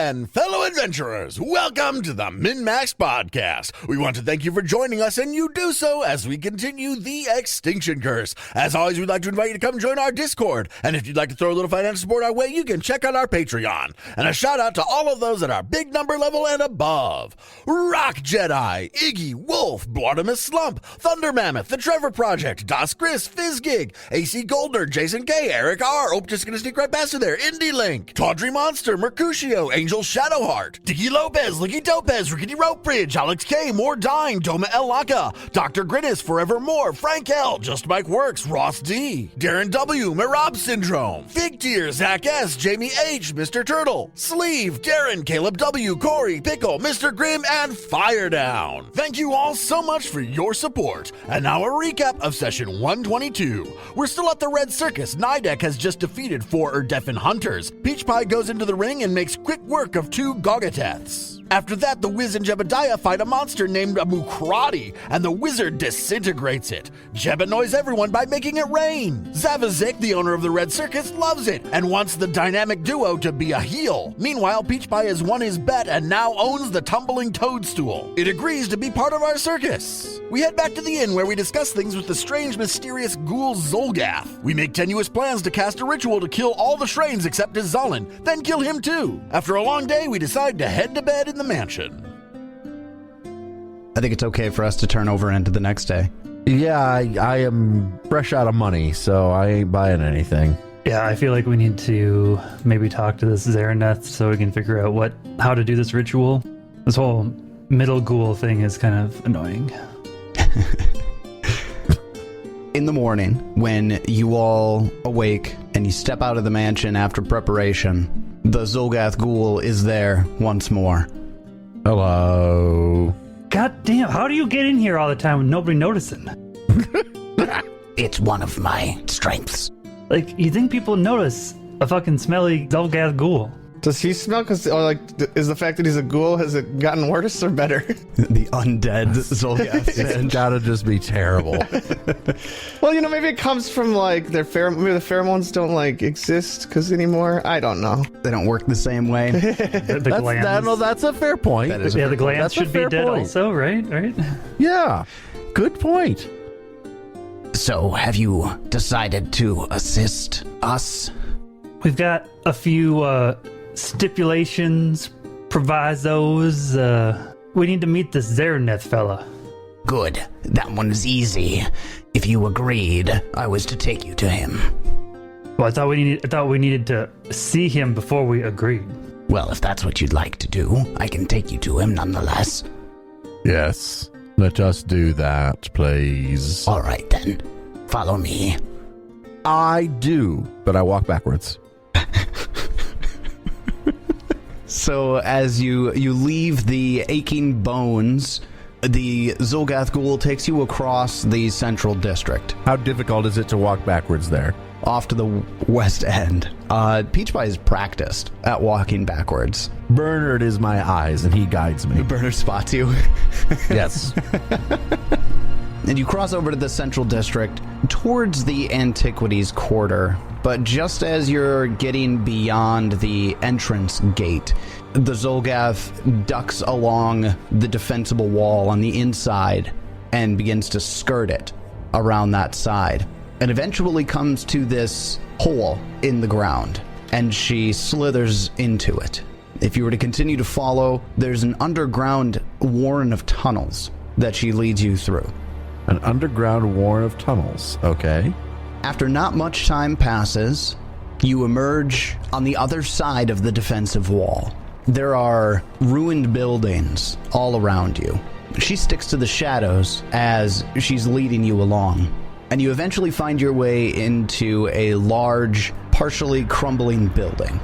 and fellow adventurers, welcome to the MNmaxed podcast. We want to thank you for joining us, and you do so as we continue the Extinction curse. As always, we'd like to invite you to come join our Discord, and if you'd like to throw a little financial support our way, you can check out our Patreon. And a shout out to all of those at our big number level and above. Rock Jedi, Iggy, Wolf, Blartimus Slump, Thunder Mammoth, The Trevor Project, Das Chris, Fizzgig, AC Goldner, Jason K, Eric R, just gonna sneak right past you there, Indie Link, Tawdry Monster, Mercutio, Angel Shadowheart, Dicky Lopez, Licky Topez, Rickety Rope Bridge, Alex K, More Dine, Doma El Laka, Dr. Grittis, Forevermore, Frank L, Just Mike Works, Ross D, Darren W, Marab Syndrome, Fig Tier, Zach S, Jamie H, Mr. Turtle, Sleeve, Darren, Caleb W, Corey, Pickle, Mr. Grimm, and Fire Down. Thank you all so much for your support. And now a recap of session 122. We're still at the Red Circus. Nidek has just defeated 4 Erdeffin hunters. Peach Pie goes into the ring and makes quick work of 2 Goggoths. After that, the Wiz and Jebediah fight a monster named Mukrati, and the wizard disintegrates it. Jeb annoys everyone by making it rain. Zavazik, the owner of the Red Circus, loves it and wants the dynamic duo to be a heel. Meanwhile, Peach Pie has won his bet and now owns the tumbling toadstool. It agrees to be part of our circus. We head back to the inn where we discuss things with the strange, mysterious ghoul xulgath. We make tenuous plans to cast a ritual to kill all the Shraens except Dyzallen, then kill him too. After a long day, we decide to head to bed in the mansion. I think it's okay for us to turn over into the next day. Yeah, I am fresh out of money, so I ain't buying anything. Yeah, I feel like we need to maybe talk to this Zarineth so we can figure out how to do this ritual. This whole middle ghoul thing is kind of annoying. In the morning, when you all awake and you step out of the mansion after preparation, the xulgath ghoul is there once more. Hello. God damn, how do you get in here all the time with nobody noticing? It's one of my strengths. Like, you think people notice a fucking smelly xulgath ghoul? Does he smell? Is the fact that he's a ghoul, has it gotten worse or better? The undead xulgath. It's gotta just be terrible. Well, maybe it comes from maybe the pheromones don't exist anymore. I don't know. They don't work the same way. The glands. That's a fair point. The glands should be dead also, right? Yeah, good point. So, have you decided to assist us? We've got a few stipulations, provisos. We need to meet this Zarineth fella. Good. That one is easy. If you agreed, I was to take you to him. Well, I thought we needed to see him before we agreed. Well, if that's what you'd like to do, I can take you to him nonetheless. Yes, let us do that, please. All right, then. Follow me. I do, but I walk backwards. So as you leave the aching bones, the xulgath ghoul takes you across the central district. How difficult is it to walk backwards there? Off to the west end. Peach Pie is practiced at walking backwards. Bernard is my eyes, and he guides me. Bernard spots you. Yes. And you cross over to the central district towards the antiquities quarter. But just as you're getting beyond the entrance gate, the xulgath ducks along the defensible wall on the inside and begins to skirt it around that side. And eventually comes to this hole in the ground, and she slithers into it. If you were to continue to follow, there's an underground warren of tunnels that she leads you through. An underground warren of tunnels, okay. After not much time passes, you emerge on the other side of the defensive wall. There are ruined buildings all around you. She sticks to the shadows as she's leading you along. And you eventually find your way into a large, partially crumbling building.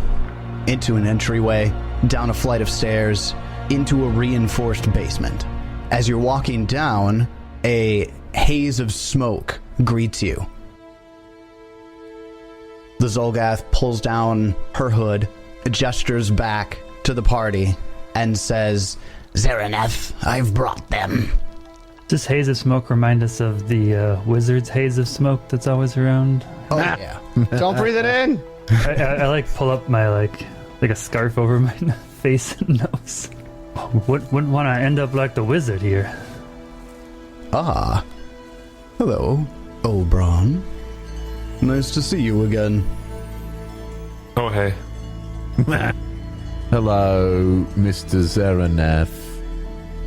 Into an entryway, down a flight of stairs, into a reinforced basement. As you're walking down, a haze of smoke greets you. The xulgath pulls down her hood, gestures back to the party, and says, "Zarineth, I've brought them." Does haze of smoke remind us of the wizard's haze of smoke that's always around? Oh, yeah. Don't breathe it in. I pull up my like a scarf over my face and nose. Wouldn't want to end up like the wizard here. Ah. Hello, Oberon. Nice to see you again. Oh, hey. Hello, Mr. Zarineth.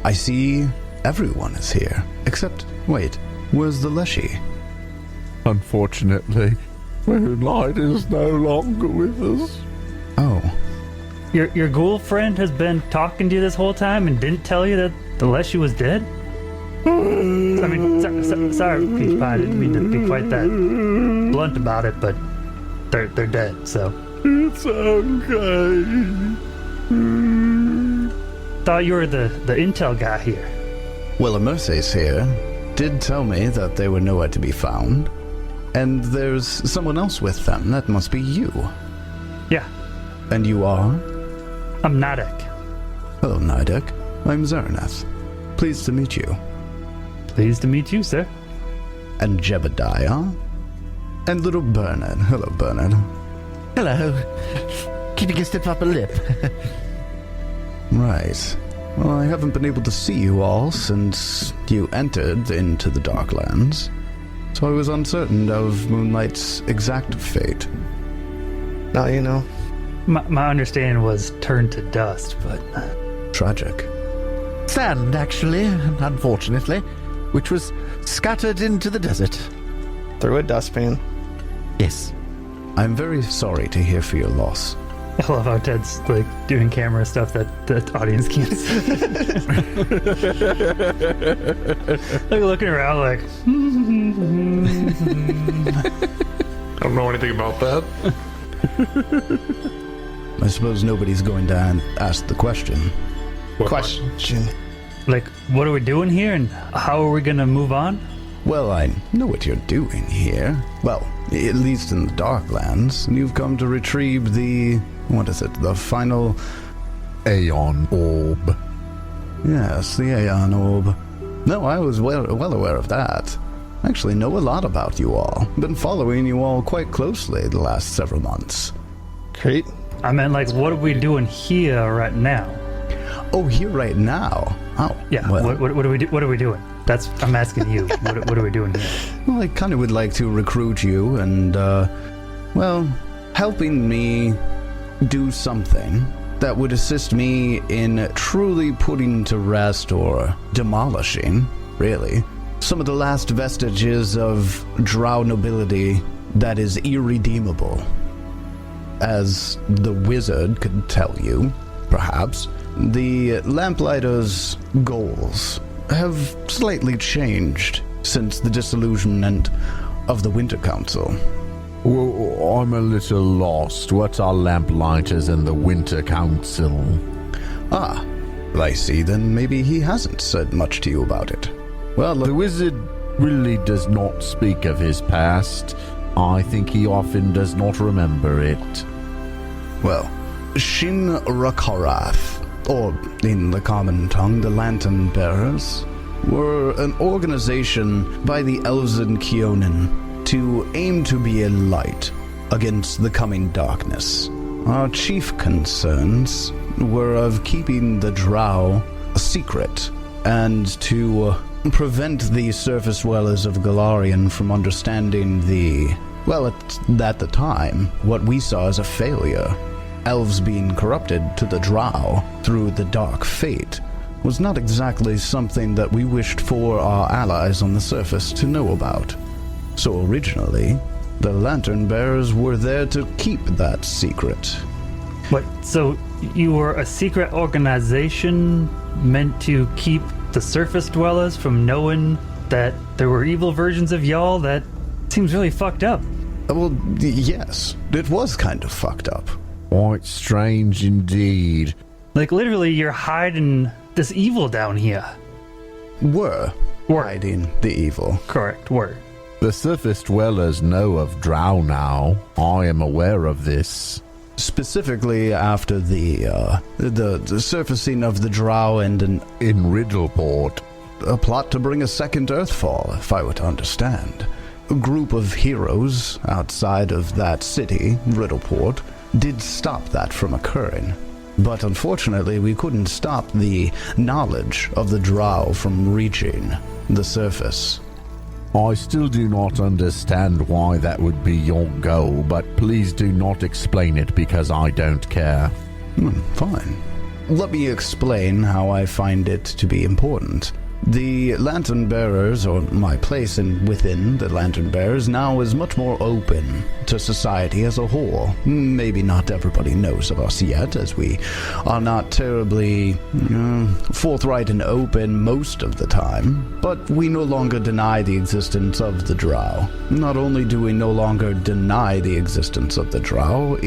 I see everyone is here. Except, wait, where's the Leshy? Unfortunately, Moonlight is no longer with us. Oh, Your ghoul friend has been talking to you this whole time and didn't tell you that the Leshy was dead? I mean, sorry, Peach Pie, I didn't mean to be quite that blunt about it, but they're dead, so. It's okay. Thought you were the intel guy here. well, Mercedes here did tell me that they were nowhere to be found. And there's someone else with them. That must be you. Yeah, And you are? I'm Nadek. Hello, Nidek. I'm Zarineth. Pleased to meet you. Pleased to meet you, sir. And Jebediah. And little Bernard. Hello, Bernard. Hello. Keeping a stiff upper lip. Right. Well, I haven't been able to see you all since you entered into the Darklands. So I was uncertain of Moonlight's exact fate. Now you know. My understanding was turned to dust, but Tragic. Sand, actually, unfortunately, which was scattered into the desert. Through a dustpan. Yes. I'm very sorry to hear for your loss. I love how Ted's like doing camera stuff that the audience can't see. Like looking around like I don't know anything about that. I suppose nobody's going to ask the question. What? Question. like what are we doing here and how are we gonna move on? Well, I know what you're doing here. Well, at least in the Darklands. You've come to retrieve the... what is it? The final... Aeon Orb. Yes, the Aeon Orb. No, I was well aware of that. I actually know a lot about you all. Been following you all quite closely the last several months. Great. I meant like what are we doing here right now? Oh, here right now? Oh, Yeah, well... what are we doing? That's I'm asking you. What are we doing here? Well, I kind of would like to recruit you and, well, helping me do something that would assist me in truly putting to rest or demolishing, really, some of the last vestiges of drow nobility that is irredeemable. As the wizard could tell you, perhaps, the Lamplighters' goals have slightly changed since the disillusionment of the Winter Council. Well, I'm a little lost. What are Lamplighters and the Winter Council? Ah, I see. Then maybe he hasn't said much to you about it. Well, The wizard really does not speak of his past. I think he often does not remember it. well, Shin Rakarath, or in the common tongue, the Lantern Bearers, were an organization by the Elves and Keonan to aim to be a light against the coming darkness. Our chief concerns were of keeping the drow a secret and to prevent the surface dwellers of Galarian from understanding at the time, what we saw as a failure. Elves being corrupted to the drow through the dark fate was not exactly something that we wished for our allies on the surface to know about. So originally, the Lantern Bearers were there to keep that secret. What? So you were a secret organization meant to keep the surface dwellers from knowing that there were evil versions of y'all? That seems really fucked up. Well, yes, it was kind of fucked up. Quite strange indeed. Like literally, you're hiding this evil down here. Were Were. hiding the evil. Correct. Word. The surface dwellers know of Drow now. I am aware of this. Specifically after the surfacing of the drow and In Riddleport. a plot to bring a second Earthfall, if I were to understand. A group of heroes outside of that city, Riddleport, did stop that from occurring. But unfortunately, we couldn't stop the knowledge of the drow from reaching the surface. I still do not understand why that would be your goal, but please do not explain it because I don't care. Fine. Let me explain how I find it to be important. The Lantern Bearers, or my place within the Lantern Bearers, now is much more open to society as a whole. Maybe not everybody knows of us yet, as we are not terribly forthright and open most of the time, but we no longer deny the existence of the drow. Not only do we no longer deny the existence of the drow,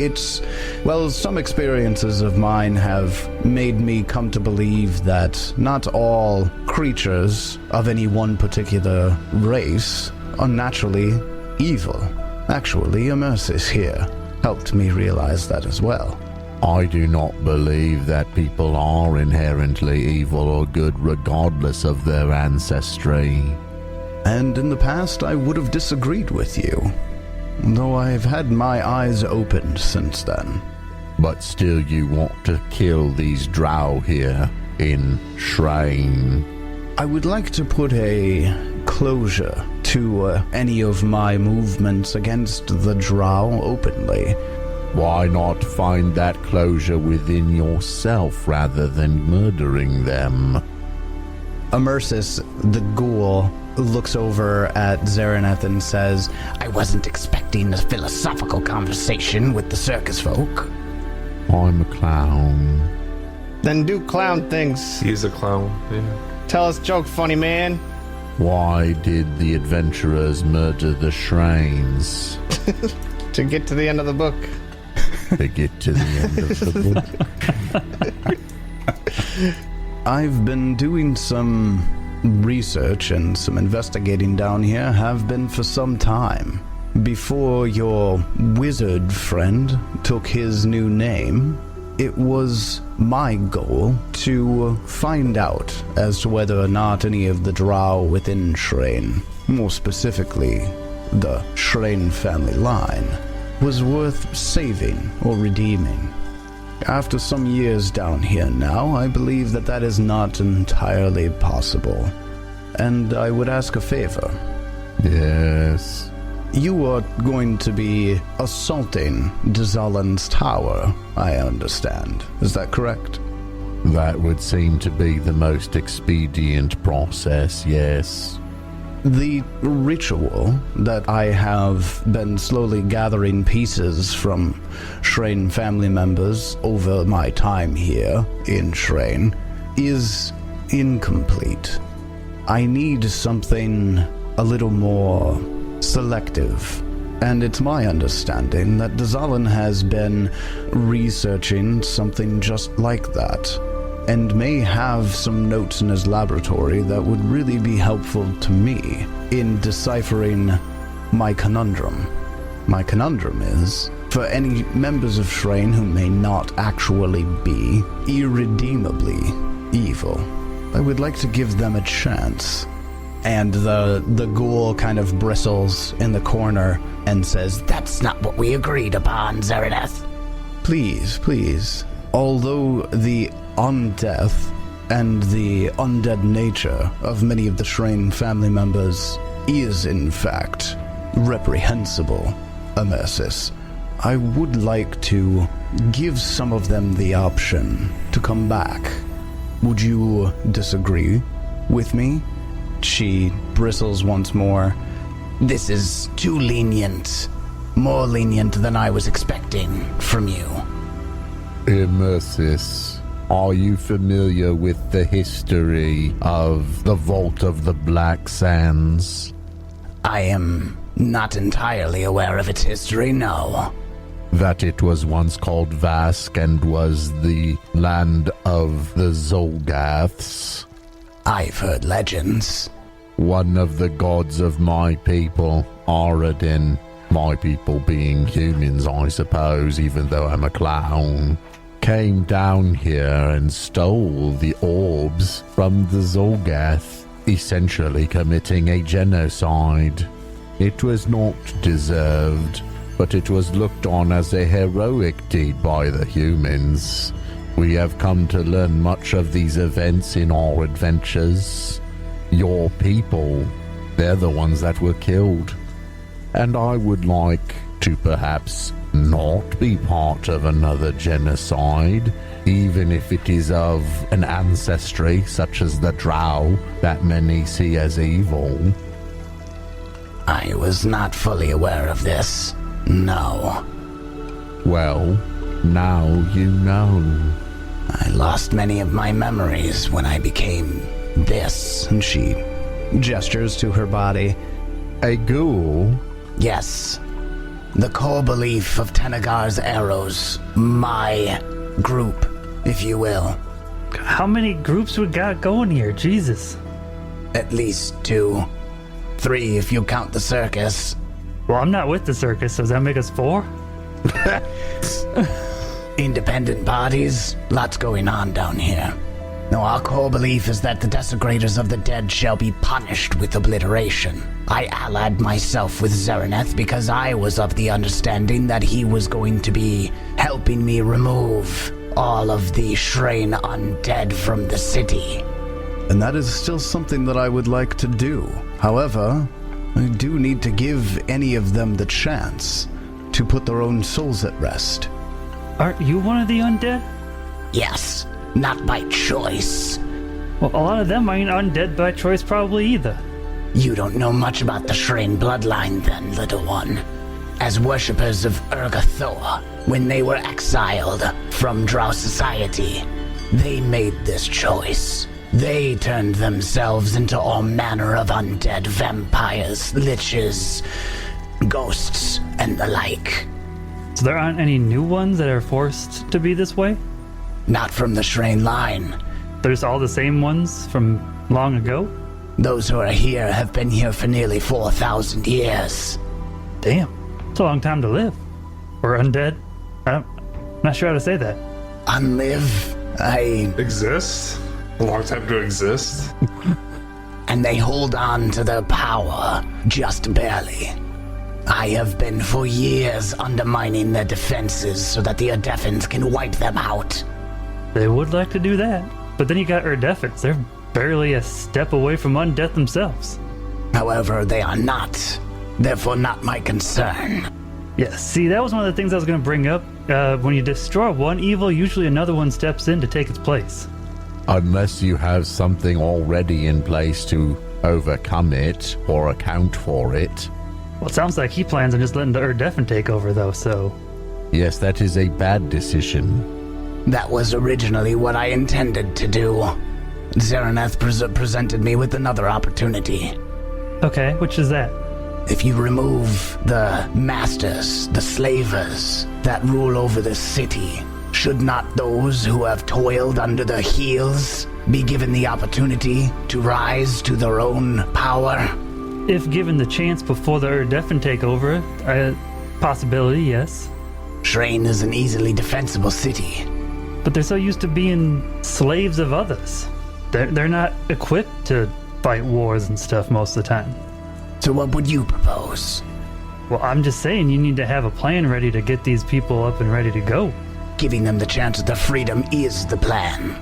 some experiences of mine have made me come to believe that not all creatures of any one particular race are naturally evil. Actually, Immersis here helped me realize that as well. I do not believe that people are inherently evil or good regardless of their ancestry. And in the past, I would have disagreed with you, though I've had my eyes opened since then. But still you want to kill these drow here in Shraen. I would like to put a closure to any of my movements against the drow openly. Why not find that closure within yourself rather than murdering them? Immersis, the ghoul, looks over at Zarineth and says, I wasn't expecting a philosophical conversation with the circus folk. I'm a clown. Then do clown things. He's a clown. Yeah. Tell us joke, funny man. Why did the adventurers murder the Shraens? To get to the end of the book. To get to the end of the book. I've been doing some research and some investigating down here, have been for some time. Before your wizard friend took his new name, it was my goal to find out as to whether or not any of the drow within Shraen, more specifically the Shraen family line, was worth saving or redeeming. After some years down here now, I believe that that is not entirely possible. And I would ask a favor. Yes. You are going to be assaulting Dyzallen's tower, I understand. Is that correct? That would seem to be the most expedient process, yes. The ritual that I have been slowly gathering pieces from Shraen family members over my time here in Shraen is incomplete. I need something a little more selective, and it's my understanding that Dyzallen has been researching something just like that, and may have some notes in his laboratory that would really be helpful to me in deciphering my conundrum. My conundrum is, for any members of Shraen who may not actually be irredeemably evil, I would like to give them a chance. And the ghoul kind of bristles in the corner and says, That's not what we agreed upon, Zarineth. Please, please. Although the undeath and the undead nature of many of the Shraen family members is, in fact, reprehensible, Immersis, I would like to give some of them the option to come back. Would you disagree with me? She bristles once more. This is too lenient. More lenient than I was expecting from you. Immersis, are you familiar with the history of the Vault of the Black Sands? I am not entirely aware of its history, no. That it was once called Vask and was the land of the xulgaths. I've heard legends. One of the gods of my people, Aradin, my people being humans, I suppose, even though I'm a clown, came down here and stole the orbs from the xulgath, essentially committing a genocide. It was not deserved, but it was looked on as a heroic deed by the humans. We have come to learn much of these events in our adventures. Your people, they're the ones that were killed. And I would like to perhaps not be part of another genocide, even if it is of an ancestry such as the Drow that many see as evil. I was not fully aware of this. No. Well, now you know. I lost many of my memories when I became this. And she gestures to her body. A ghoul? Yes. The core belief of Tenegar's arrows. My group, if you will. How many groups we got going here? Jesus. At least 2. 3 if you count the circus. Well, I'm not with the circus, so does that make us 4? Independent bodies, lots going on down here. No, our core belief is that the desecrators of the dead shall be punished with obliteration. I allied myself with Zarineth because I was of the understanding that he was going to be helping me remove all of the Shraen undead from the city. And that is still something that I would like to do. However, I do need to give any of them the chance to put their own souls at rest. Aren't you one of the undead? Yes, not by choice. Well, a lot of them ain't undead by choice probably either. You don't know much about the Shraen bloodline then, little one. As worshippers of Urgathor, when they were exiled from Drow society, they made this choice. They turned themselves into all manner of undead vampires, liches, ghosts, and the like. So there aren't any new ones that are forced to be this way? Not from the Shraen line. There's all the same ones from long ago? Those who are here have been here for nearly 4,000 years. Damn, it's a long time to live. Or undead. I'm not sure how to say that. Unlive, Exist? A long time to exist? and they hold on to their power, just barely. I have been for years undermining their defenses so that the Erdeffins can wipe them out. They would like to do that. But then you got Erdeffins. They're barely a step away from undeath themselves. However, they are not. Therefore, not my concern. Yeah, see, that was one of the things I was going to bring up. When you destroy one evil, usually another one steps in to take its place. Unless you have something already in place to overcome it or account for it. Well, it sounds like he plans on just letting the Erdeffin take over, though, so... Yes, that is a bad decision. That was originally what I intended to do. Zarineth presented me with another opportunity. Okay, which is that? If you remove the masters, the slavers that rule over the city, should not those who have toiled under their heels be given the opportunity to rise to their own power? If given the chance before the Erdeffin take over, possibility, yes. Shraen is an easily defensible city. But they're so used to being slaves of others. They're not equipped to fight wars and stuff most of the time. So what would you propose? Well, I'm just saying you need to have a plan ready to get these people up and ready to go. Giving them the chance of their freedom is the plan.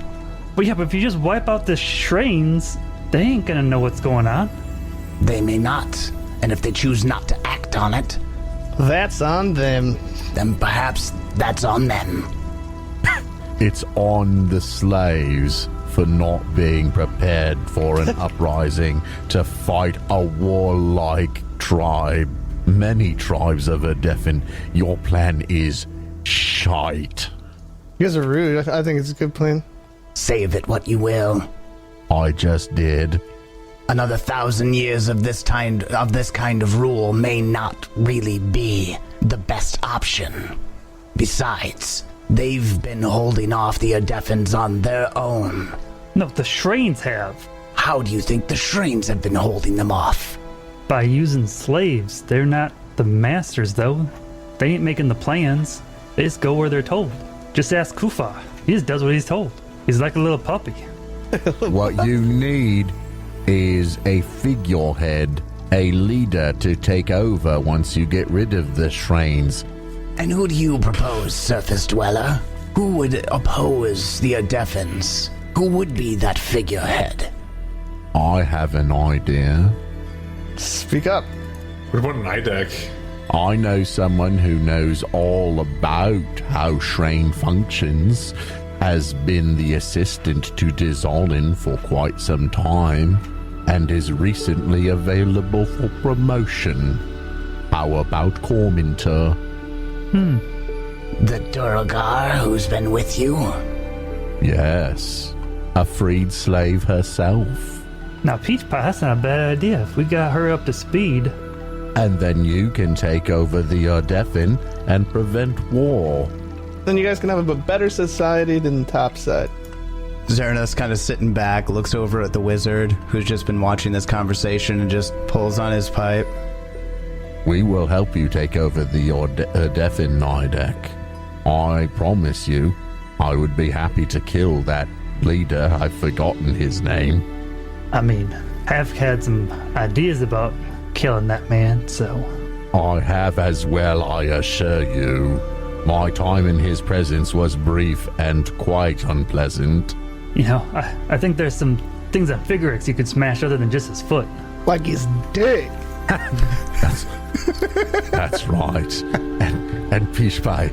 But yeah, but if you just wipe out the Shraens, they ain't gonna know what's going on. They may not, and if they choose not to act on it, That's on them. then perhaps that's on them. It's on the slaves for not being prepared for an uprising to fight a warlike tribe. Many tribes of Erdeffin, your plan is shite. You guys are rude. I think it's a good plan. Say of it what you will. I just did. Another 1,000 years of this kind of rule may not really be the best option. Besides, they've been holding off the Erdeffins on their own. No, the Shraens have. How do you think the Shraens have been holding them off? By using slaves. They're not the masters, though. They ain't making the plans. They just go where they're told. Just ask Kufa. He just does what he's told. He's like a little puppy. What you need is a figurehead, a leader to take over once you get rid of the Shraens. And who do you propose, Surface Dweller? Who would oppose the Erdeffens? Who would be that figurehead? I have an idea. Speak up. What about an IDEC? I know someone who knows all about how Shraen functions, has been the assistant to Dyzallen for quite some time, and is recently available for promotion. How about Corminter? The Duragar who's been with you? Yes, a freed slave herself. Now, Peach Pie, that's not a bad idea. If we got her up to speed. And then you can take over the Erdeffin and prevent war. Then you guys can have a better society than Topside. Zarineth's kind of sitting back, looks over at the wizard, who's just been watching this conversation, and just pulls on his pipe. We will help you take over the Erdeffin Nidek. I promise you, I would be happy to kill that leader. I've forgotten his name. I mean, I've had some ideas about killing that man, so... I have as well, I assure you. My time in his presence was brief and quite unpleasant. You know, I think there's some things on Figurex you could smash other than just his foot. Like his dick. That's right. And Peach Pie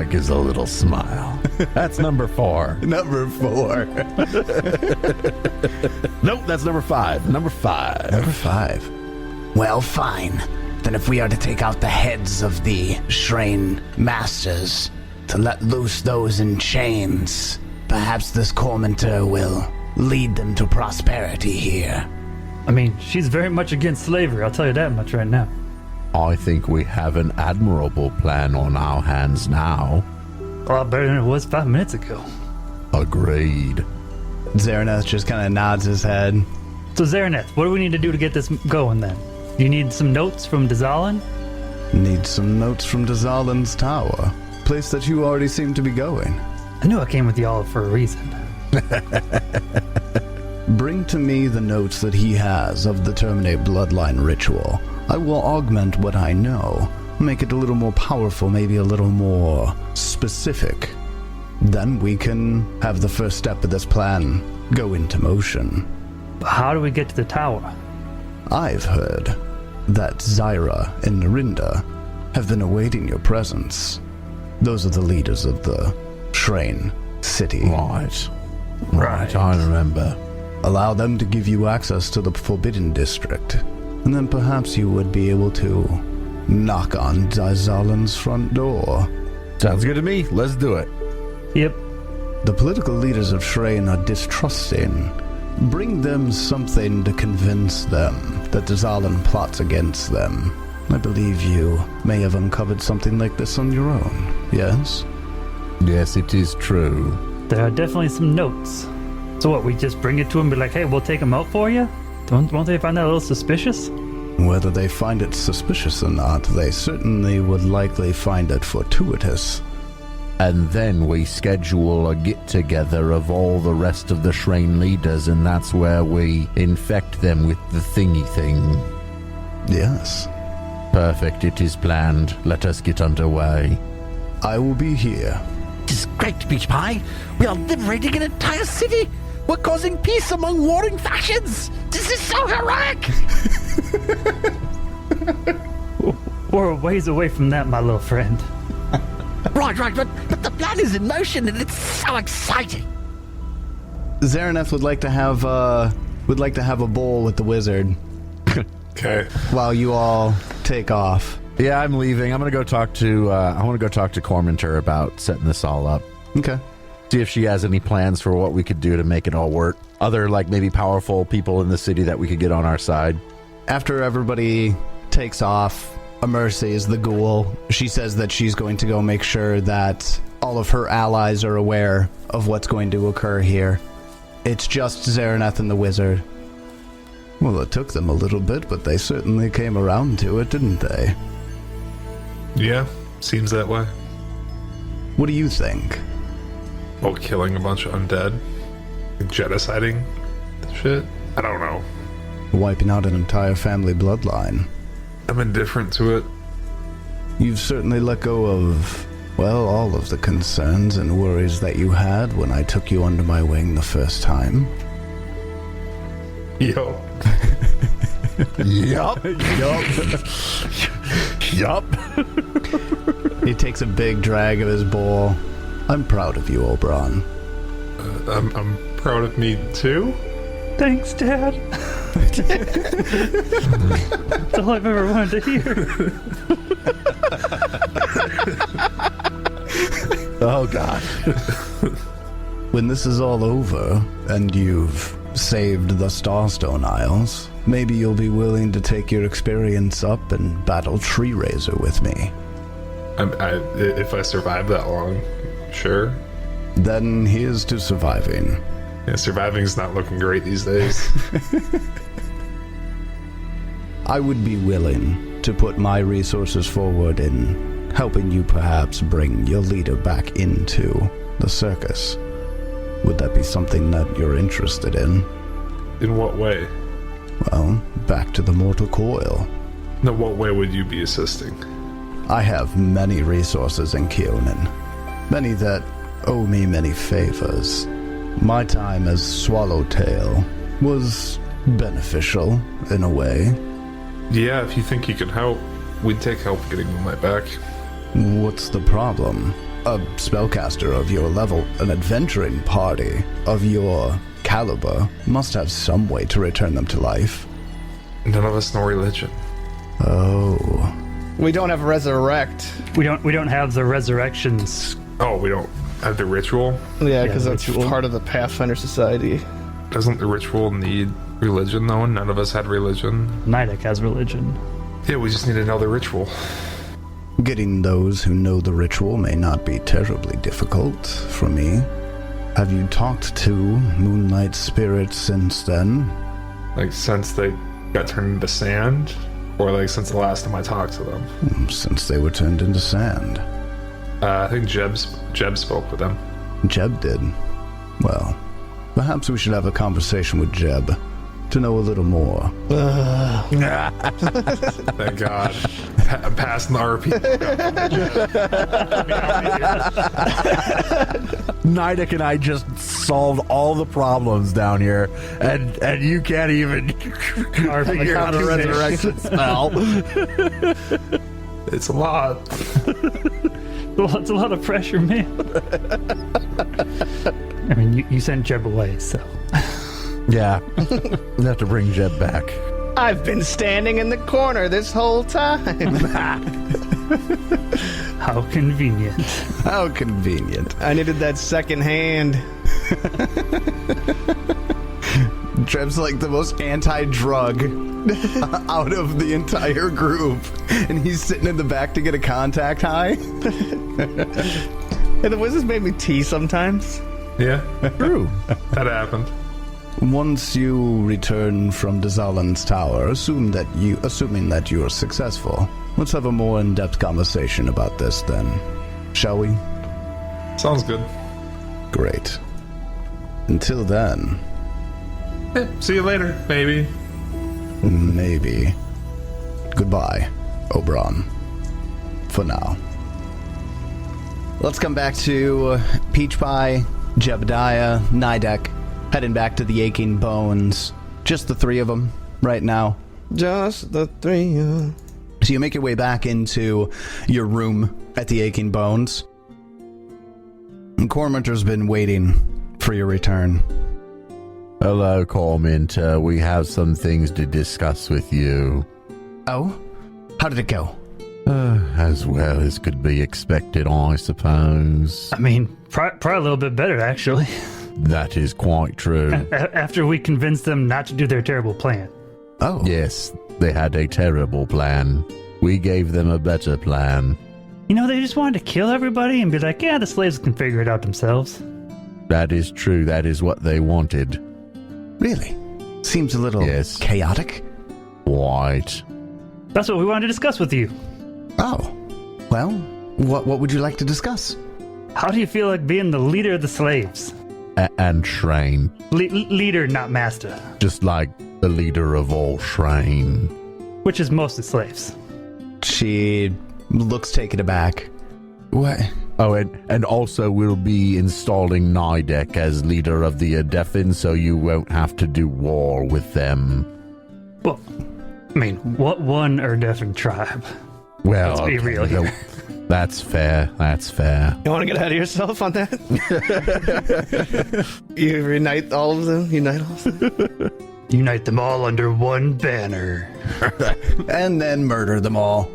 gives a little smile. That's number 4. Number 4. Nope, that's number 5. Number 5. Number 5. Well, fine. Then if we are to take out the heads of the Shraen masters, to let loose those in chains, perhaps this Corminter will lead them to prosperity here. I mean, she's very much against slavery, I'll tell you that much right now. I think we have an admirable plan on our hands now. A lot better than it was 5 minutes ago. Agreed. Zarineth just kind of nods his head. So Zarineth, what do we need to do to get this going then? You need some notes from Dyzallen? Need some notes from Dyzallen's tower. Place that you already seem to be going. I knew I came with y'all for a reason. Bring to me the notes that he has of the Terminate Bloodline ritual. I will augment what I know, make it a little more powerful, maybe a little more specific. Then we can have the first step of this plan go into motion. But how do we get to the tower? I've heard that Zyra and Nyrinda have been awaiting your presence. Those are the leaders of the Shraen city. Right, I remember. Allow them to give you access to the Forbidden District, and then perhaps you would be able to knock on Dyzallen's front door. Sounds good to me. Let's do it. Yep. The political leaders of Shraen are distrusting. Bring them something to convince them that Dyzallen plots against them. I believe you may have uncovered something like this on your own, yes? Yes, it is true. There are definitely some notes. So what, we just bring it to him and be like, hey, we'll take them out for you? Won't they find that a little suspicious? Whether they find it suspicious or not, they certainly would likely find it fortuitous. And then we schedule a get-together of all the rest of the Shraen leaders, and that's where we infect them with the thingy thing. Yes. Perfect, it is planned. Let us get underway. I will be here. It is great, Peach Pie. We are liberating an entire city. We're causing peace among warring factions. This is so heroic. We're a ways away from that, my little friend. Right, but the plan is in motion and it's so exciting. Zarineth would like to have a bowl with the wizard Okay. while you all take off. Yeah, I'm leaving. I'm gonna go talk to. I want to go talk to Corminter about setting this all up. Okay. See if she has any plans for what we could do to make it all work. Other like maybe powerful people in the city that we could get on our side. After everybody takes off, Mercy is the ghoul. She says that she's going to go make sure that all of her allies are aware of what's going to occur here. It's just Zarineth and the wizard. Well, it took them a little bit, but they certainly came around to it, didn't they? Yeah, seems that way. What do you think? Well, killing a bunch of undead, genociding shit. I don't know. Wiping out an entire family bloodline. I'm indifferent to it. You've certainly let go of Well, all of the concerns and worries that you had when I took you under my wing the first time. Yo. Yup. Yup. He takes a big drag of his bowl. I'm proud of you, Oberon. I'm proud of me too. Thanks, Dad. That's all I've ever wanted to hear. Oh, God. When this is all over, and you've saved the Starstone Isles, maybe you'll be willing to take your experience up and battle Tree Razor with me. If I survive that long, sure. Then here's to surviving. Yeah, surviving's not looking great these days. I would be willing to put my resources forward in helping you perhaps bring your leader back into the circus. Would that be something that you're interested in? In what way? Well, back to the mortal coil. No, what way would you be assisting? I have many resources in Keonan. Many that owe me many favors. My time as Swallowtail was beneficial in a way. Yeah, if you think you can help, we'd take help getting Moonlight back. What's the problem? A spellcaster of your level, an adventuring party of your caliber, must have some way to return them to life. None of us know religion. Oh. We don't have resurrect. We don't have the resurrections. Oh, we don't have the ritual? Yeah, because the that's ritual. part of the Pathfinder Society. Doesn't the ritual need religion, though? None of us had religion. Nidek has religion. Yeah, we just need another ritual. Getting those who know the ritual may not be terribly difficult for me. Have you talked to Moonlight spirits since then? Like, since they got turned into sand? Or, like, since the last time I talked to them? Since they were turned into sand. I think Jeb spoke with them. Jeb did. Well, perhaps we should have a conversation with Jeb to know a little more. Thank God. I'm passing the RP. Nidek and I just solved all the problems down here, and you can't even figure out a resurrection spell. It's a lot. It's a lot of pressure, man. I mean, you sent Jeb away, so. Yeah. We have to bring Jeb back. I've been standing in the corner this whole time. How convenient. How convenient. I needed that second hand. Jeb's like the most anti-drug out of the entire group, and he's sitting in the back to get a contact high. And the wizards made me tea sometimes. Yeah, True. that happened. Once you return from Dyzallen's tower, assuming that you are successful, let's have a more in-depth conversation about this then. Shall we? Sounds good. Great. Until then, See you later, maybe. maybe. Goodbye, Oberon. For now. Let's come back to Peach Pie, Jebediah, Nidek, heading back to the Aching Bones. Just the three of them right now. Just the three of them. So you make your way back into your room at the Aching Bones. And Corminter's been waiting for your return. Hello, Corminter. We have some things to discuss with you. Oh? How did it go? As well as could be expected, I suppose. I mean, probably a little bit better, actually. That is quite true. After we convinced them not to do their terrible plan. Oh. Yes, they had a terrible plan. We gave them a better plan. You know, they just wanted to kill everybody and be like, yeah, the slaves can figure it out themselves. That is true. That is what they wanted. Really? Seems a little Yes. chaotic. Quite. That's what we wanted to discuss with you. Oh. Well, what would you like to discuss? How do you feel like being the leader of the slaves? And Shraen. Leader, not master. Just like the leader of all Shraen. Which is mostly slaves. She looks taken aback. What? Oh, and also we'll be installing Nidek as leader of the Adefin, so you won't have to do war with them. Well, I mean, what one Erdefin tribe? Well, Let's be real here. That's fair. That's fair. You want to get ahead of yourself on that? You reunite all of them? Unite all of them? Unite them all under one banner. And then murder them all.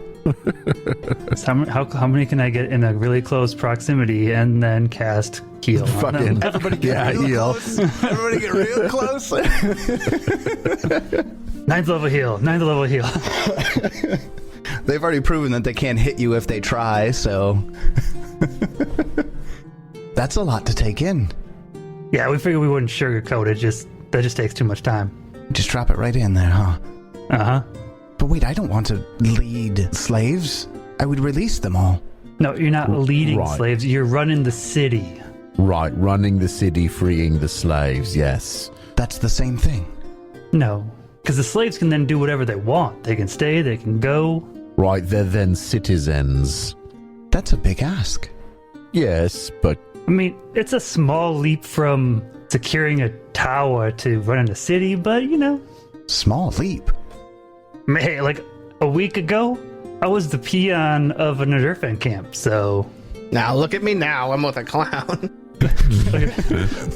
So how many can I get in a really close proximity and then cast heal? on Fucking them? Everybody get real close. Everybody get real close. Ninth level heal. They've already proven that they can't hit you if they try, so... That's a lot to take in. Yeah, we figured we wouldn't sugarcoat it. That just takes too much time. Just drop it right in there, huh? Uh-huh. But wait, I don't want to lead slaves. I would release them all. No, you're not leading Right. slaves. You're running the city. Right, running the city, freeing the slaves, yes. That's the same thing. No, because the slaves can then do whatever they want. They can stay, they can go. Right, they're then citizens. That's a big ask. Yes, but I mean, it's a small leap from securing a tower to running a city, but, Small leap. hey, like a week ago, I was the peon of an Erdefin camp, so... Now look at me now. I'm with a clown.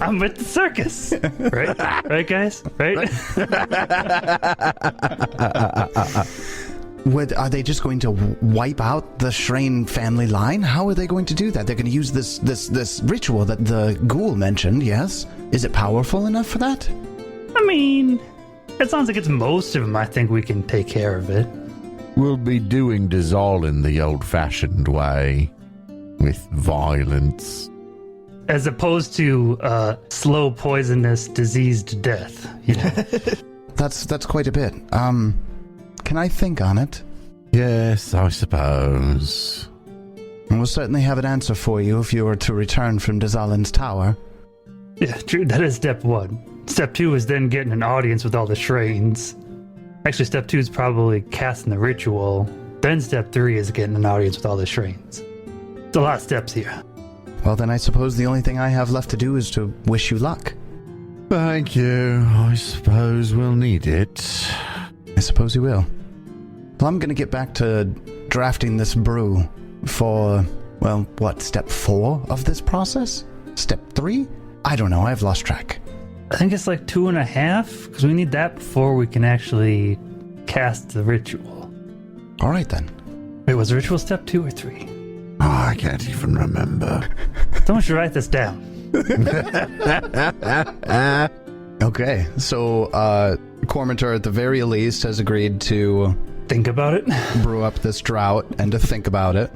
I'm at the circus, right? Right, guys? Right? Are they just going to wipe out the Shraen family line? How are they going to do that? They're going to use this ritual that the ghoul mentioned, yes? Is it powerful enough for that? I mean, as long as it gets most of them, I think we can take care of it. we'll be doing Dyzallen the old-fashioned way, with violence. As opposed to slow, poisonous, diseased death. You know? That's quite a bit. Can I think on it? Yes, I suppose. We'll certainly have an answer for you if you were to return from Dyzallen's tower. Yeah, true. That is step one. Step two is then getting an audience with all the Shraens. Actually, step two is probably casting the ritual. Then step three is getting an audience with all the Shraens. It's a lot of steps here. Well, then I suppose the only thing I have left to do is to wish you luck. Thank you. I suppose we'll need it. I suppose you will. Well, I'm going to get back to drafting this brew for, well, what, step 4 of this process? Step 3? I don't know, I've lost track. I think it's like 2.5, because we need that before we can actually cast the ritual. All right, then. Wait, was ritual step 2 or 3? Oh, I can't even remember. Someone should write this down. Okay, so Cormentor at the very least has agreed to Think about it. brew up this drought and to think about it.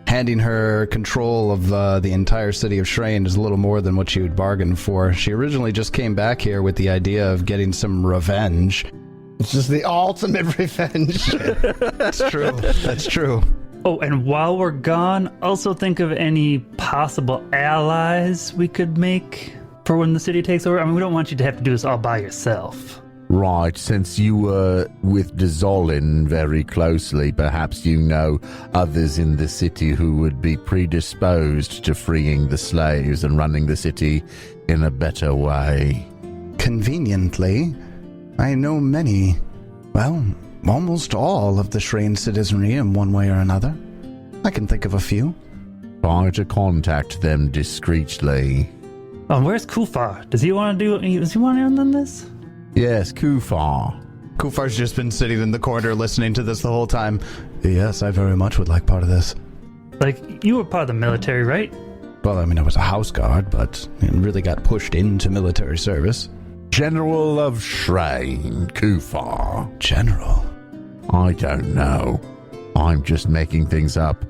Handing her control of the entire city of Shraen is a little more than what she would bargain for. She originally just came back here with the idea of getting some revenge. It's just the ultimate revenge. That's true. That's true. Oh, and while we're gone, also think of any possible allies we could make for when the city takes over. I mean, we don't want you to have to do this all by yourself. Right, since you were with Dyzallen very closely, perhaps you know others in the city who would be predisposed to freeing the slaves and running the city in a better way. Conveniently, I know many, well, almost all of the Shraen citizenry in one way or another. I can think of a few. Try to contact them discreetly. Oh, and where's Kufar? Does he want to in on this? Yes, Kufar. Kufar's just been sitting in the corner listening to this the whole time. Yes, I very much would like part of this. Like, you were part of the military, right? Well, I mean, I was a house guard, but I really got pushed into military service. General of Shraen, Kufar. General? I don't know. I'm just making things up.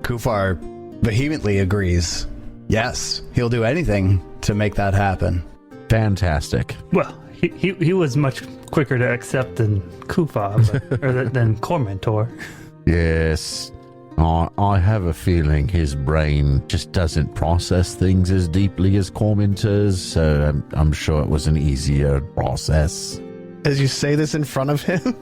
Kufar vehemently agrees. Yes, he'll do anything to make that happen. Fantastic. Well, he was much quicker to accept than Kufar, or than Cormentor. Yes. I have a feeling his brain just doesn't process things as deeply as Cormentor's, so I'm sure it was an easier process. As you say this in front of him?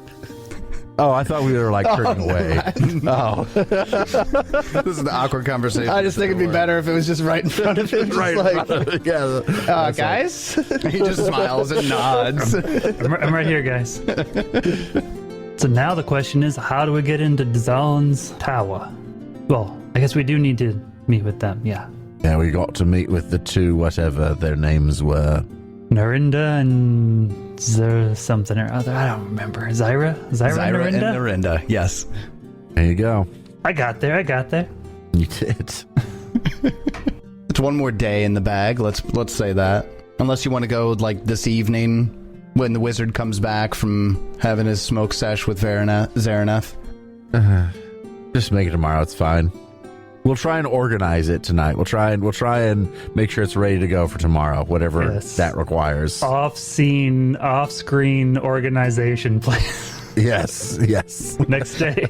Oh, I thought we were like turning away. Oh, This is the awkward conversation. I just think it'd be better if it was just right in front of him. Just right. like, Yeah. guys? He just smiles and nods. I'm right here, guys. So now the question is, how do we get into Dyzallen's tower? Well, I guess we do need to meet with them, yeah. Yeah, we got to meet with the two, whatever their names were. Nyrinda and something or other. I don't remember. Zyra and Zyra and Nyrinda? Nyrinda, yes. There you go. I got there. You did. It's one more day in the bag. Let's say that. Unless you want to go like this evening when the wizard comes back from having his smoke sesh with Zarineth. Just make it tomorrow. It's fine. We'll try and organize it tonight. We'll try and make sure it's ready to go for tomorrow, whatever that requires. Off-screen, off-screen organization plan. Yes. Next day.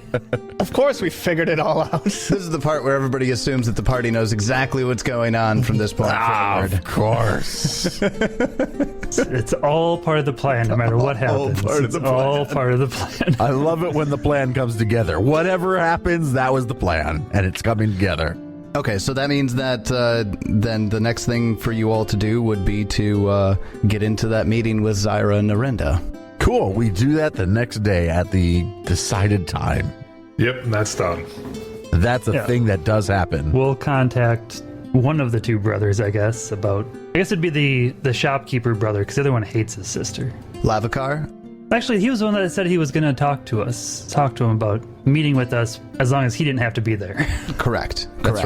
Of course we figured it all out. This is the part where everybody assumes that the party knows exactly what's going on from this point forward. Of course. It's all part of the plan, no matter what happens. It's all part of the plan. I love it when the plan comes together. Whatever happens, that was the plan, and it's coming together. Okay, so that means that then the next thing for you all to do would be to get into that meeting with Zyra and Nyrinda. Cool. We do that the next day at the decided time. Yep, that's done. That's a thing that does happen. We'll contact one of the two brothers, I guess, about... I guess it'd be the shopkeeper brother, because the other one hates his sister. Lavacar? Actually, he was the one that said he was going to talk to him about meeting with us, as long as he didn't have to be there. Correct. That's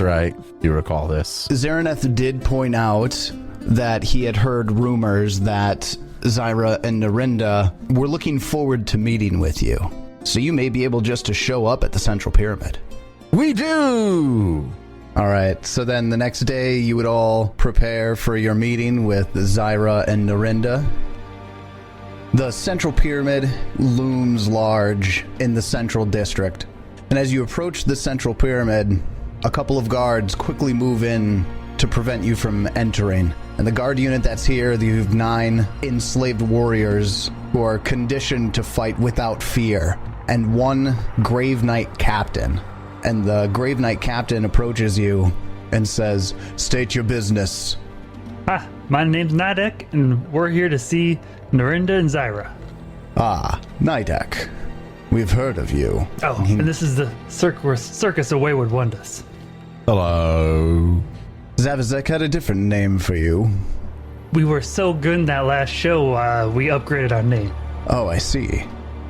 right. You recall this. Zarineth did point out that he had heard rumors that Zyra and Nyrinda were looking forward to meeting with you. So you may be able just to show up at the Central Pyramid. We do! All right, so then the next day you would all prepare for your meeting with Zyra and Nyrinda. The Central Pyramid looms large in the Central District. And as you approach the Central Pyramid, a couple of guards quickly move in to prevent you from entering. And the guard unit that's here, you have 9 enslaved warriors who are conditioned to fight without fear, and 1 Grave Knight captain. And the Grave Knight captain approaches you and says, "State your business." My name's Nidek, and we're here to see Nyrinda and Zyra. Ah, Nidek. We've heard of you. Oh, and this is the Circus of Wayward Wonders. Hello. Zavazek had a different name for you. We were so good in that last show, we upgraded our name. Oh, I see.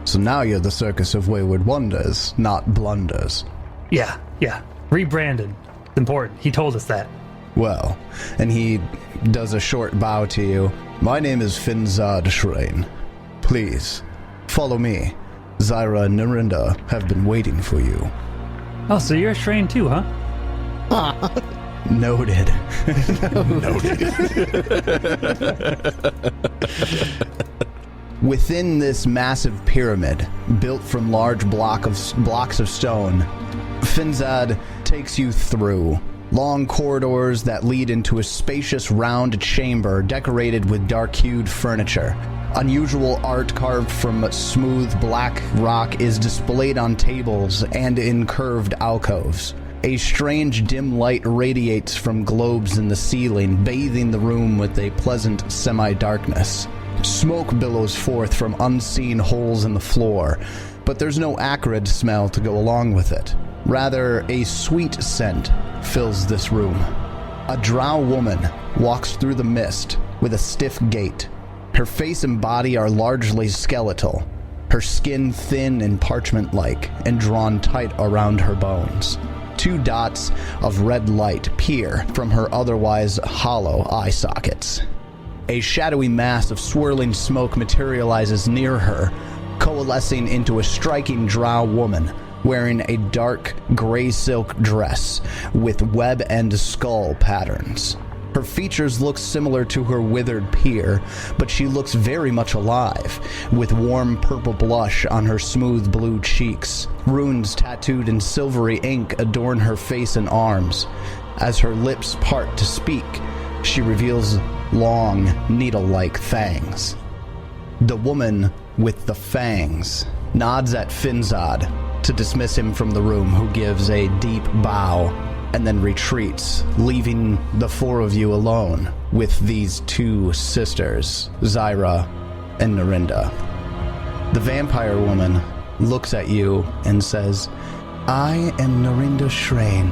So now you're the Circus of Wayward Wonders, not Blunders. Yeah. Rebranded. Important. He told us that. Well, and he does a short bow to you. My name is Finzad Shraen. Please, follow me. Zyra and Nyrinda have been waiting for you. Oh, so you're a Shraen too, huh? Noted. Within this massive pyramid, built from large blocks of stone, Finzad takes you through long corridors that lead into a spacious round chamber decorated with dark-hued furniture. Unusual art carved from smooth black rock is displayed on tables and in curved alcoves. A strange dim light radiates from globes in the ceiling, bathing the room with a pleasant semi-darkness. Smoke billows forth from unseen holes in the floor, but there's no acrid smell to go along with it. Rather, a sweet scent fills this room. A drow woman walks through the mist with a stiff gait. Her face and body are largely skeletal, her skin thin and parchment-like and drawn tight around her bones. 2 dots of red light peer from her otherwise hollow eye sockets. A shadowy mass of swirling smoke materializes near her, coalescing into a striking drow woman wearing a dark gray silk dress with web and skull patterns. Her features look similar to her withered peer, but she looks very much alive, with warm purple blush on her smooth blue cheeks. Runes tattooed in silvery ink adorn her face and arms. As her lips part to speak, she reveals long, needle-like fangs. The woman with the fangs nods at Finzad to dismiss him from the room, who gives a deep bow and then retreats, leaving the four of you alone with these two sisters, Zyra and Nyrinda. The vampire woman looks at you and says, I am Nyrinda Shraen.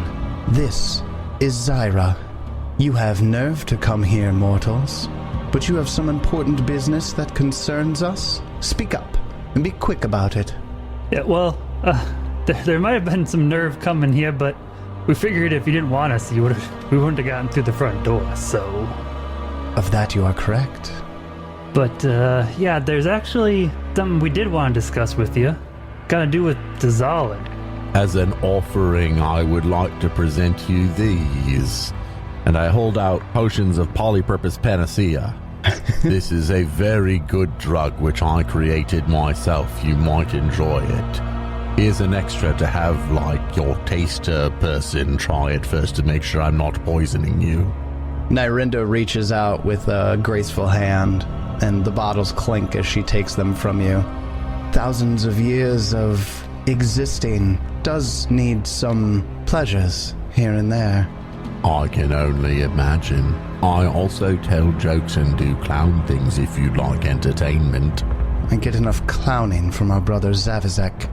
This is Zyra. You have nerve to come here, mortals, but you have some important business that concerns us. Speak up and be quick about it. Yeah, well, there might have been some nerve coming here, but we figured if you didn't want us, we wouldn't have gotten through the front door, so... Of that you are correct. But, yeah, there's actually something we did want to discuss with you. Got to do with Dyzallen. As an offering, I would like to present you these. And I hold out potions of polypurpose panacea. This is a very good drug which I created myself. You might enjoy it. Here's an extra to have, like, your taster person try it first to make sure I'm not poisoning you. Nyrinda reaches out with a graceful hand, and the bottles clink as she takes them from you. Thousands of years of existing does need some pleasures here and there. I can only imagine. I also tell jokes and do clown things if you'd like entertainment. I get enough clowning from our brother Zavizek.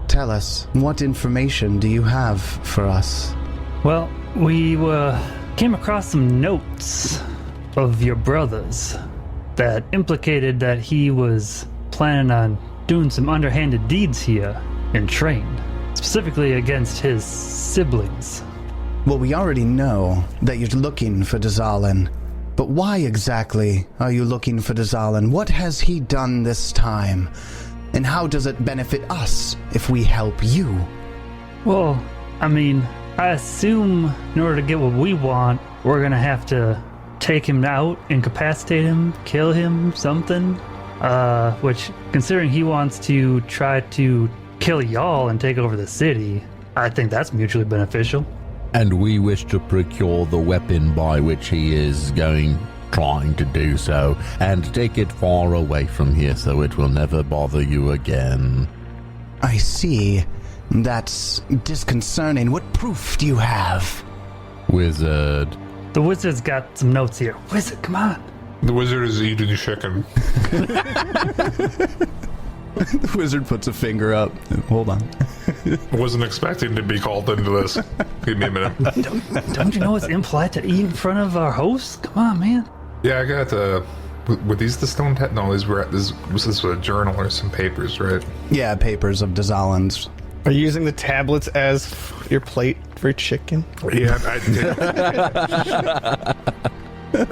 Tell us, what information do you have for us? Well, we came across some notes of your brother's that implicated that he was planning on doing some underhanded deeds here in Shraen, specifically against his siblings. Well, we already know that you're looking for Dyzallen, but why exactly are you looking for Dyzallen? What has he done this time? And how does it benefit us if we help you? Well, I mean, I assume in order to get what we want, we're gonna have to take him out, incapacitate him, kill him, something. Which, considering he wants to try to kill y'all and take over the city, I think that's mutually beneficial. And we wish to procure the weapon by which he is trying to do so, and take it far away from here so it will never bother you again. I see. That's disconcerting. What proof do you have? Wizard. The wizard's got some notes here. Wizard, come on. The wizard is eating chicken. The wizard puts a finger up. Hold on. I wasn't expecting to be called into this. Give me a minute. Don't you know it's impolite to eat in front of our hosts? Come on, man. Yeah, I got were these the stone no, these were was this a journal or some papers, right? Yeah, papers of Dyzallen's. Are you using the tablets as your plate for chicken? Yeah,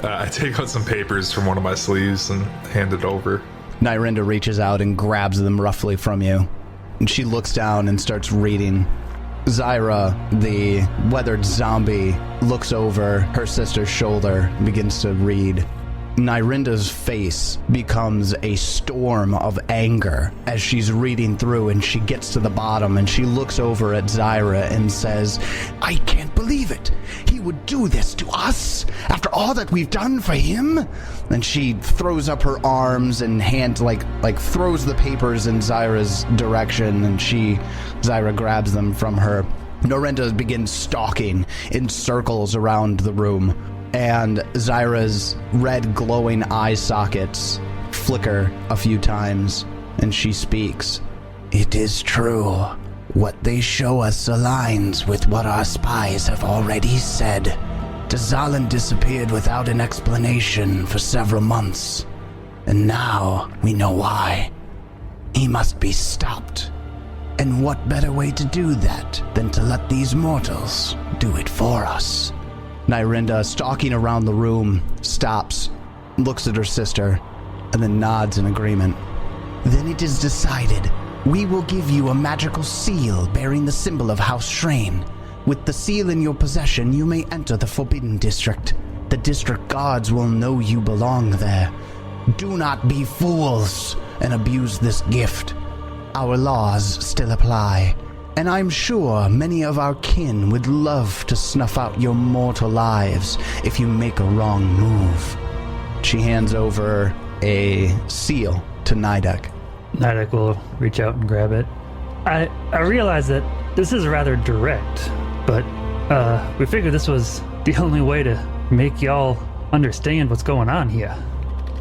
I take out some papers from one of my sleeves and hand it over. Nyrinda reaches out and grabs them roughly from you. And she looks down and starts reading. Zyra, the weathered zombie, looks over her sister's shoulder and begins to read. Nyrinda's face becomes a storm of anger as she's reading through, and she gets to the bottom and she looks over at Zyra and says, I can't believe it. He would do this to us after all that we've done for him? And she throws up her arms and hand like throws the papers in Zyra's direction, and Zyra grabs them from her. Nyrinda begins stalking in circles around the room, and Zyra's red glowing eye sockets flicker a few times, and she speaks. It is true. What they show us aligns with what our spies have already said. Dyzallen disappeared without an explanation for several months, and now we know why. He must be stopped. And what better way to do that than to let these mortals do it for us? Nyrinda, stalking around the room, stops, looks at her sister, and then nods in agreement. Then it is decided. We will give you a magical seal bearing the symbol of House Shraen. With the seal in your possession, you may enter the Forbidden District. The district guards will know you belong there. Do not be fools and abuse this gift. Our laws still apply, and I'm sure many of our kin would love to snuff out your mortal lives if you make a wrong move. She hands over a seal to Nidek. Nidek will reach out and grab it. I realize that this is rather direct, but we figured this was the only way to make y'all understand what's going on here.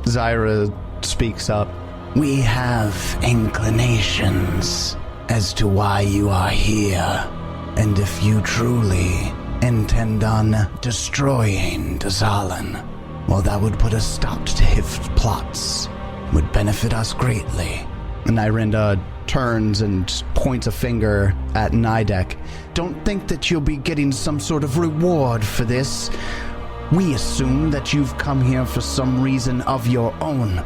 Zyra speaks up. We have inclinations as to why you are here, and if you truly intend on destroying Dyzallen, well, that would put a stop to his plots. Would benefit us greatly. Nyrinda turns and points a finger at Nidek. Don't think that you'll be getting some sort of reward for this. We assume that you've come here for some reason of your own.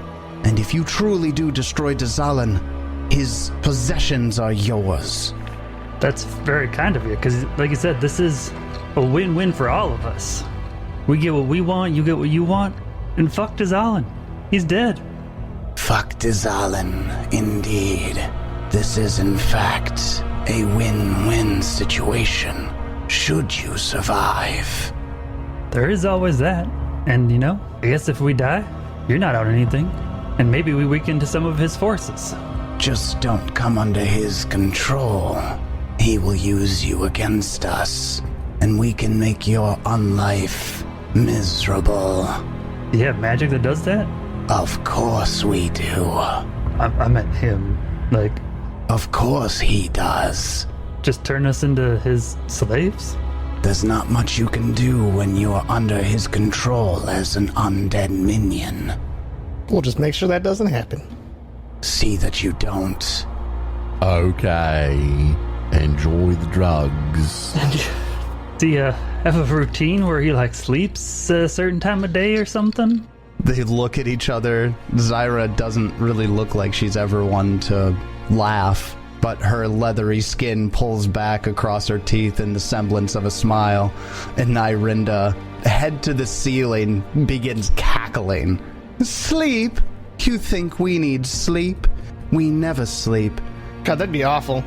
And if you truly do destroy Dyzallen, his possessions are yours. That's very kind of you, because like you said, this is a win-win for all of us. We get what we want, you get what you want, and fuck Dyzallen. He's dead. Fuck Dyzallen, indeed. This is in fact a win-win situation, should you survive. There is always that. And, I guess if we die, you're not out anything. And maybe we weaken to some of his forces. Just don't come under his control. He will use you against us, and we can make your unlife miserable. Do you have magic that does that? Of course we do. I meant him. Like, Of course he does. just turn us into his slaves? There's not much you can do when you're under his control as an undead minion. We'll just make sure that doesn't happen. See that you don't. Okay. Enjoy the drugs. Do you have a routine where he, sleeps at a certain time of day or something? They look at each other. Zyra doesn't really look like she's ever one to laugh, but her leathery skin pulls back across her teeth in the semblance of a smile, and Nyrinda, head to the ceiling, begins cackling. Sleep? You think we need sleep? We never sleep. God, that'd be awful.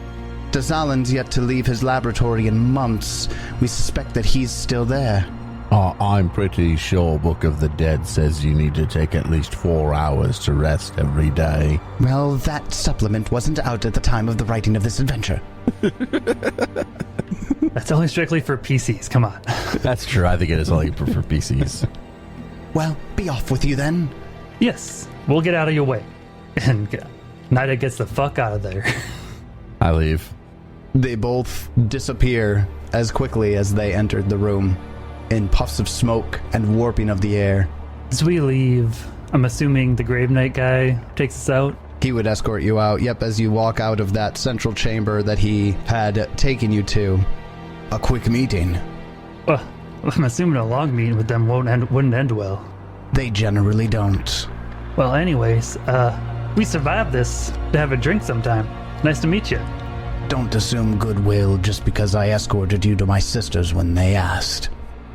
Dyzallen's yet to leave his laboratory in months. We suspect that he's still there. I'm pretty sure Book of the Dead says you need to take at least 4 hours to rest every day. Well, that supplement wasn't out at the time of the writing of this adventure. That's only strictly for PCs, come on. That's true. I think it is only for PCs. Well, be off with you then. Yes, we'll get out of your way. And Nida gets the fuck out of there. I leave. They both disappear as quickly as they entered the room, in puffs of smoke and warping of the air. As we leave, I'm assuming the Grave Knight guy takes us out. He would escort you out, yep, as you walk out of that central chamber that he had taken you to. A quick meeting. Well, I'm assuming a long meeting with them wouldn't end well. They generally don't. Well, anyways, we survived this to have a drink sometime. Nice to meet you. Don't assume goodwill just because I escorted you to my sisters when they asked.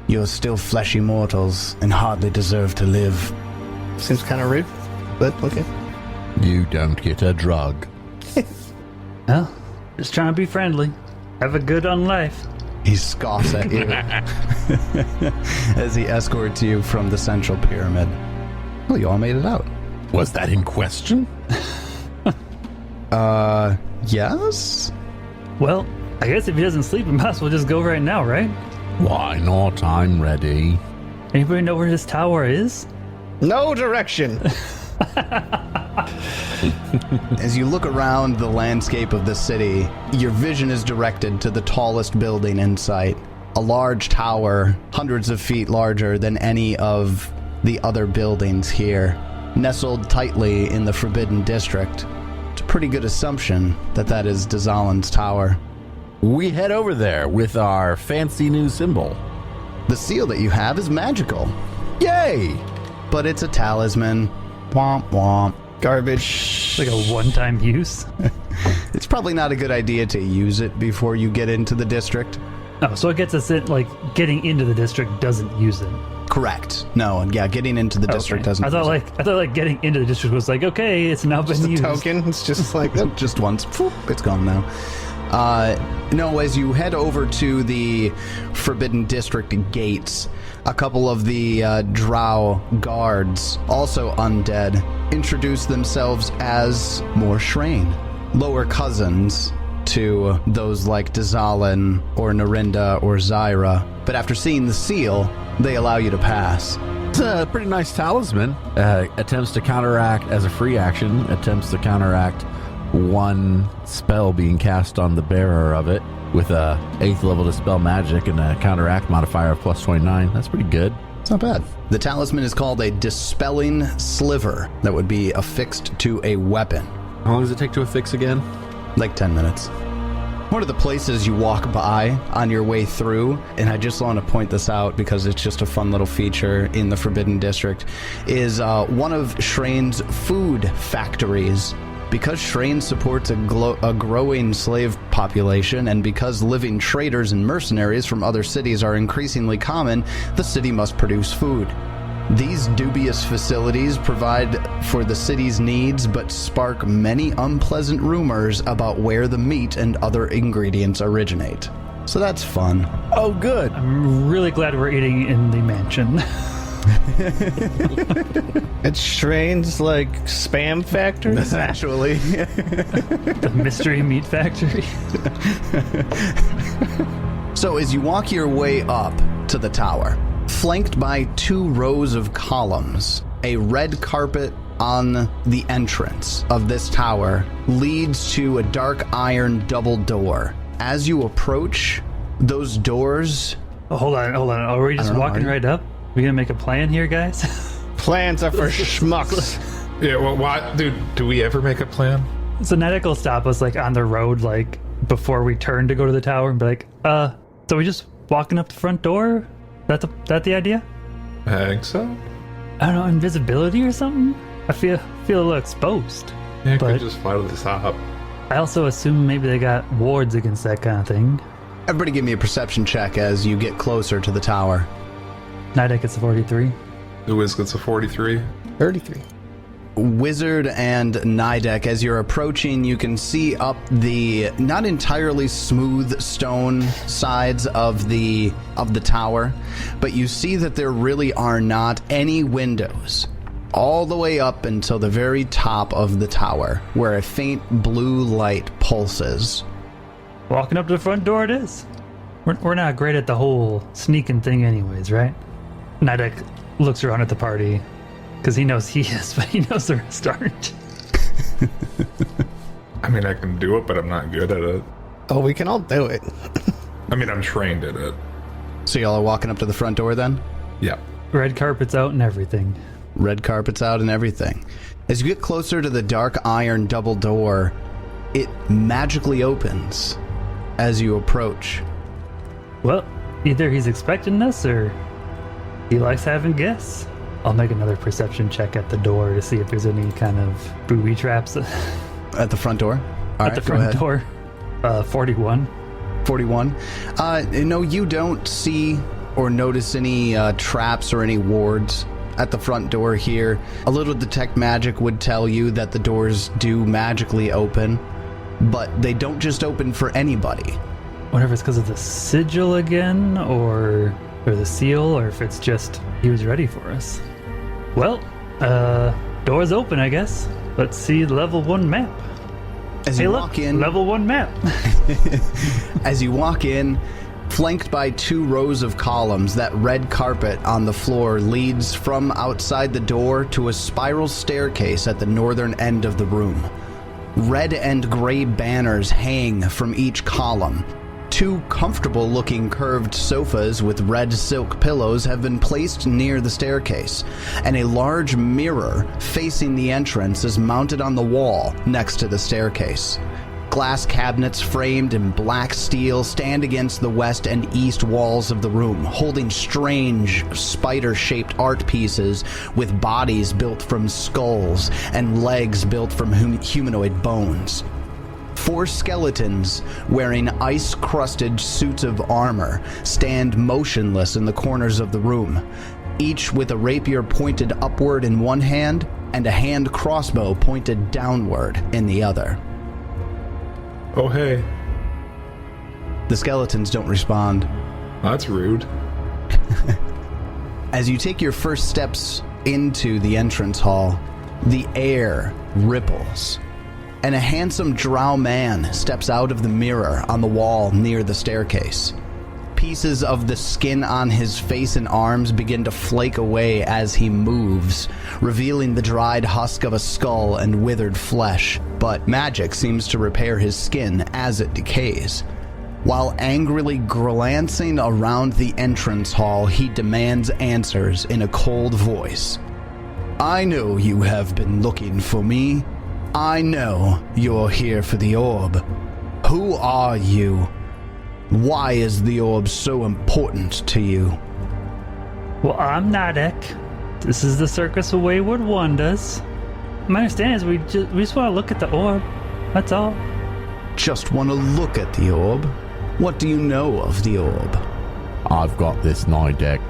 You're still fleshy mortals and hardly deserve to live. Seems kind of rude, but okay. You don't get a drug. Well, just trying to be friendly. Have a good on life. He scoffs at you as he escorts you from the central pyramid. Well, you all made it out. Was that in question? Yes? Well, I guess if he doesn't sleep, we might as well just go right now, right? Why not? I'm ready. Anybody know where this tower is? No direction. As you look around the landscape of the city, your vision is directed to the tallest building in sight. A large tower, hundreds of feet larger than any of the other buildings here, nestled tightly in the Forbidden District. It's a pretty good assumption that that is Dyzallen's tower. We head over there with our fancy new symbol. The seal that you have is magical, Yay! but it's a talisman. Womp womp. Garbage. Like a one-time use? It's probably not a good idea to use it before you get into the district. Oh, so it gets us in, getting into the district doesn't use it. Correct. No, and yeah, getting into the district Okay. doesn't I thought getting into the district was okay, it's now Just been a used. token. It's just like just once. Poof, it's gone now. No, as you head over to the Forbidden District gates, a couple of the drow guards, also undead, introduce themselves as more Shraen, lower cousins to those like Dyzallen or Nyrinda or Zyra. But after seeing the seal, they allow you to pass. It's a pretty nice talisman. Attempts to counteract, as a free action, attempts to counteract one spell being cast on the bearer of it with a 8th level Dispel Magic and a counteract modifier of plus 29. That's pretty good. It's not bad. The talisman is called a Dispelling Sliver that would be affixed to a weapon. How long does it take to affix again? Like 10 minutes. One of the places you walk by on your way through, and I just want to point this out because it's just a fun little feature in the Forbidden District, is one of Shraen's food factories. Because Shraen supports a growing slave population, and because living traders and mercenaries from other cities are increasingly common, the city must produce food. These dubious facilities provide for the city's needs, but spark many unpleasant rumors about where the meat and other ingredients originate. So that's fun. Oh, good. I'm really glad we're eating in the mansion. It's Shraen's, like, spam factory? Actually. The mystery meat factory. So as you walk your way up to the tower, flanked by 2 rows of columns, a red carpet on the entrance of this tower leads to a dark iron double door. As you approach those doors... Oh, hold on. Are we just walking right up? We gonna make a plan here, guys? Plans are for schmucks. Yeah, well, why, dude, do we ever make a plan? So Nedic will stop us like on the road, like before we turn to go to the tower, and be like, so we just walking up the front door? That the idea? I think so. I don't know, invisibility or something? I feel a little exposed. Yeah, but could just fly to the top. I also assume maybe they got wards against that kind of thing. Everybody give me a perception check as you get closer to the tower. Nedic gets a 43. The Wiz gets a 43. 33. Wizard and Nidek, as you're approaching, you can see up the not entirely smooth stone sides of the tower, but you see that there really are not any windows all the way up until the very top of the tower, where a faint blue light pulses. Walking up to the front door it is. We're not great at the whole sneaking thing anyways, right? Nidek looks around at the party, because he knows he is, but he knows the rest aren't. I mean, I can do it, but I'm not good at it. Oh, we can all do it. I mean, I'm trained at it. So y'all are walking up to the front door then? Yeah. Red carpet's out and everything. Red carpet's out and everything. As you get closer to the dark iron double door, it magically opens as you approach. Well, either he's expecting us or he likes having guests. I'll make another perception check at the door to see if there's any kind of booby traps. At the front door? All at the front door. 41. 41. No, you don't see or notice any traps or any wards at the front door here. A little detect magic would tell you that the doors do magically open, but they don't just open for anybody. Whatever it's because of the sigil again, or the seal, or if it's just he was ready for us. Well, doors open, I guess. Let's see level 1 map. As you walk in, level 1 map. As you walk in, flanked by 2 rows of columns, that red carpet on the floor leads from outside the door to a spiral staircase at the northern end of the room. Red and gray banners hang from each column. 2 comfortable-looking curved sofas with red silk pillows have been placed near the staircase, and a large mirror facing the entrance is mounted on the wall next to the staircase. Glass cabinets framed in black steel stand against the west and east walls of the room, holding strange spider-shaped art pieces with bodies built from skulls and legs built from humanoid bones. 4 skeletons wearing ice-crusted suits of armor stand motionless in the corners of the room, each with a rapier pointed upward in one hand and a hand crossbow pointed downward in the other. Oh, hey. The skeletons don't respond. That's rude. As you take your first steps into the entrance hall, the air ripples, and a handsome drow man steps out of the mirror on the wall near the staircase. Pieces of the skin on his face and arms begin to flake away as he moves, revealing the dried husk of a skull and withered flesh, but magic seems to repair his skin as it decays. While angrily glancing around the entrance hall, he demands answers in a cold voice. I know you have been looking for me. I know you're here for the orb. Who are you? Why is the orb so important to you? Well, I'm Nadek. This is the Circus of Wayward Wonders. My understanding is we just want to look at the orb. That's all. Just want to look at the orb? What do you know of the orb? I've got this Nidek.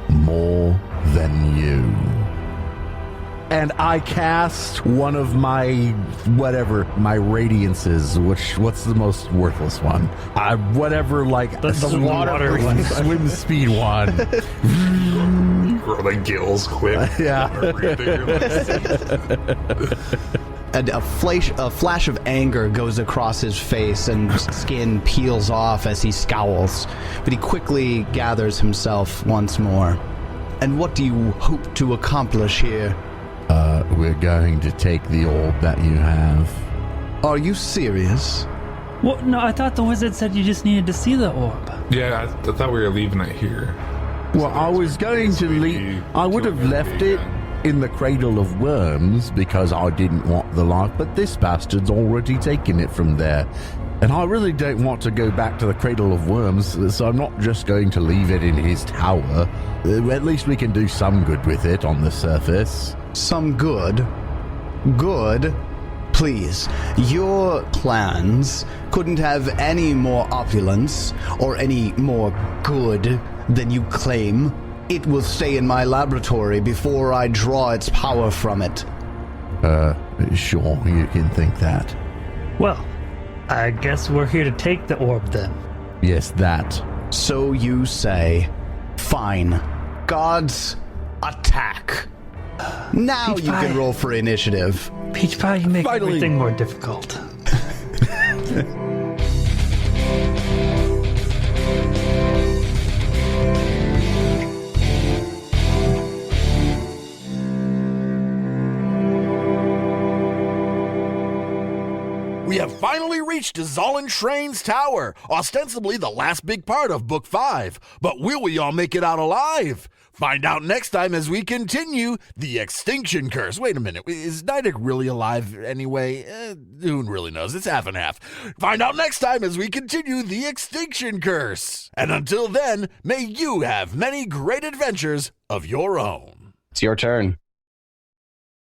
More than you. And I cast one of my radiances, what's the most worthless one? The water one. Swim speed one. Grow the gills quick. Yeah. And a flash of anger goes across his face and skin peels off as he scowls, but he quickly gathers himself once more. And what do you hope to accomplish here? We're going to take the orb that you have. Are you serious? Well, no, I thought the wizard said you just needed to see the orb. Yeah, I thought we were leaving it here. Well, I was going to leave. I would have left it in the Cradle of Worms because I didn't want the life, but this bastard's already taken it from there. And I really don't want to go back to the Cradle of Worms, so I'm not just going to leave it in his tower. At least we can do some good with it on the surface. Some good? Good? Please, your plans couldn't have any more opulence or any more good than you claim. It will stay in my laboratory before I draw its power from it. Sure, you can think that. Well, I guess we're here to take the orb then. Yes, that. So you say. Fine. Gods, attack. Now Peach you pie. can roll for initiative. Peach Pie, you make Finally. everything more difficult. We have finally reached Dyzallen Shraen's tower, ostensibly the last big part of Book 5. But will we all make it out alive? Find out next time as we continue the Extinction Curse. Wait a minute, is Nidek really alive anyway? Who really knows? It's half and half. Find out next time as we continue the Extinction Curse. And until then, may you have many great adventures of your own. It's your turn.